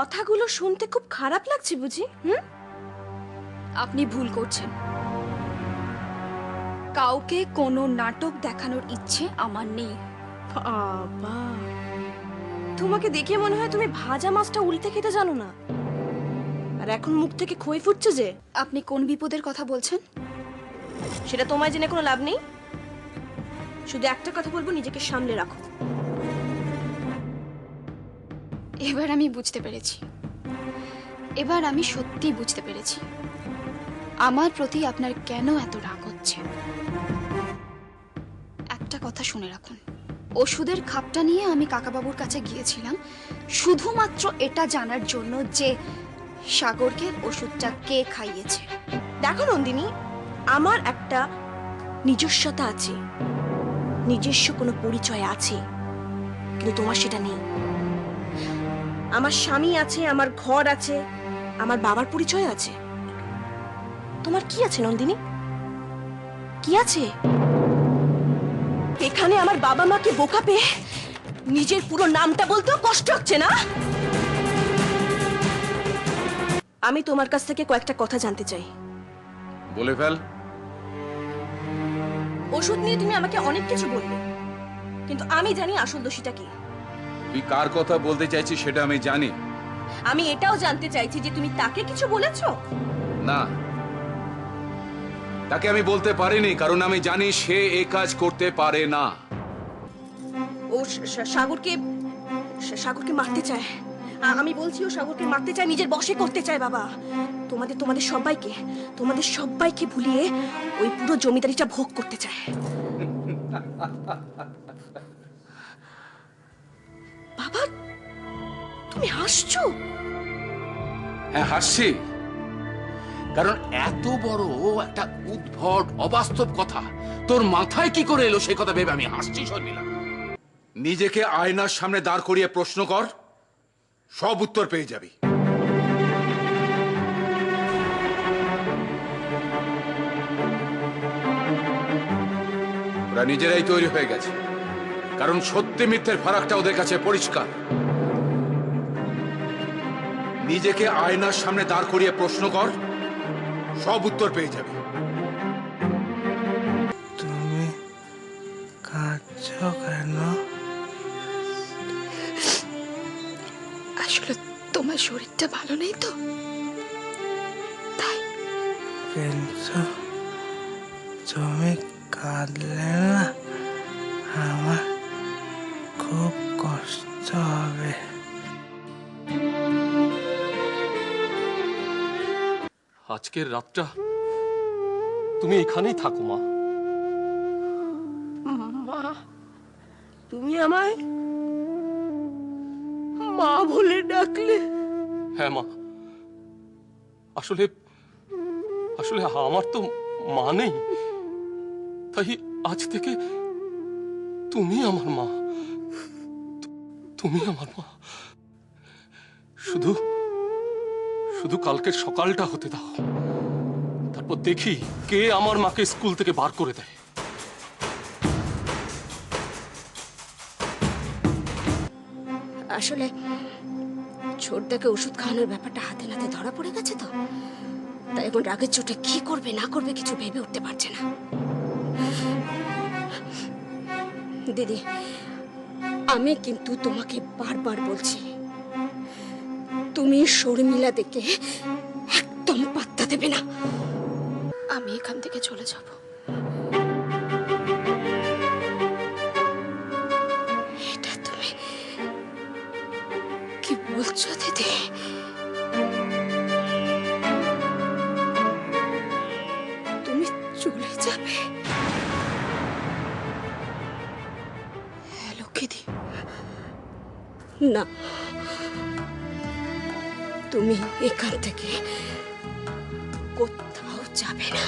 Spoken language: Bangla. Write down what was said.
কথাগুলো শুনতে খুব খারাপ লাগছে বুঝি? আপনি ভুল করছেন। কাউকে কোনো নাটক দেখানোর ইচ্ছে আমার নেই। বাবা, তোমাকে দেখে মনে হয় তুমি ভাজা মাছটা উল্টে খেতে জানো না, আর এখন মুখ থেকে খই ফুটছে যে। আপনি কোন বিপদের কথা বলছেন? সেটা তোমায় জেনে কোনো লাভ নেই। শুধু একটা কথা বলবো, নিজেকে সামলে রাখো। এবার আমি বুঝতে পেরেছি, এবার আমি সত্যি বুঝতে পেরেছি আমার প্রতি আপনার কেন এত রাগ হচ্ছে। একটা কথা শুনে রাখুন, ওষুধের খাপটা নিয়ে আমি কাকাবাবুর কাছে গিয়েছিলাম শুধুমাত্র এটা জানার জন্য যে সাগরকে ওষুধটা কে খাইয়েছে। দেখো নন্দিনী, আমার একটা নিজস্বতা আছে, নিজস্ব কোনো পরিচয় আছে, কিন্তু তোমার সেটা নেই। আমার স্বামী আছে, আমার ঘর আছে, আমার বাবার পরিচয় আছে। তোমার কি আছে নন্দিনী? কি আছে? এখানে আমার বাবা মাকে বোকা পেয়ে নিজের পুরো নামটা বলতেও কষ্ট হচ্ছে না? আমি তোমার কাছ থেকে কয়েকটা কথা জানতে চাই। বলে ফেল। ওষুধ নিয়ে তুমি আমাকে অনেক কিছু বললে, কিন্তু আমি জানি আসল দোষীটা কি। তুই কার কথা বলতে চাইছিস সেটা আমি জানি। আমি এটাও জানতে চাইছি যে তুমি তাকে কিছু বলেছো? না, তাকে আমি বলতে পারিনি, কারণ আমি জানি সে এই কাজ করতে পারে না। ও সাগরকে মারতে চায়। আমি বলছি ও সাগরকে মারতে চায়, নিজের বশে করতে চায়। বাবা, তোমাদের সবাইকে ভুলিয়ে ওই পুরো জমিদারিটা ভোগ করতে চায়। বাবা, তুমি হাসছো? হ্যাঁ, হাসছি, কারণ এত বড় একটা উদ্ভট অবাস্তব কথা তোর মাথায় কি করে এলো সেই কথা ভেবে আমি হাসছি। শর্মিলা, নিজেকে আয়নার সামনে দাঁড় করিয়ে প্রশ্ন কর, সব উত্তর পেয়ে যাবি। ওরা নিজেরাই তৈরি হয়ে গেছে, কারণ সত্যি মিথ্যের ফারাকটা ওদের কাছে পরিষ্কার। নিজেকে আয়নার সামনে দাঁড় করিয়ে প্রশ্ন কর, সব উত্তর পেয়ে যাবে। তুমি কাঁদছো কেন? আসলে তোমার শরীরটা ভালো নেই তো, তাই। কিন্তু তুমি কাঁদলে না আমার খুব কষ্ট হবে। আজকের রাতটা তুমি এখানেই থাকো মা। মা, তুমি আমায় মা বলে ডাকলে? হ্যাঁ মা, আসলে আসলে আমার তো মা নেই, তাই আজ থেকে তুমি আমার মা। তুমি আমার মা। শুধু শুধু কালকের সকালটা হতে দাও, তারপর দেখি কে আমার মাকে স্কুল থেকে বার করে দেয়। আসলে ছোটদাকে ওষুধ খাওয়ানোর ব্যাপারটা হাতে নাতে ধরা পড়ে গেছে তো, তাই এখন রাগের চোটে কি করবে না করবে কিছু ভেবে উঠতে পারছে না। দিদি, আমি কিন্তু তোমাকে বারবার বলছি, তুমি শর্মিলা দেখে একদম পাত্তা দেবে না। আমি এখান থেকে চলে যাব। এটা তুমি কি বলছো দিদি? তুমি চলে যাবে? হ্যালো দিদি, না, তুমি এখান থেকে কোথাও যাবে না।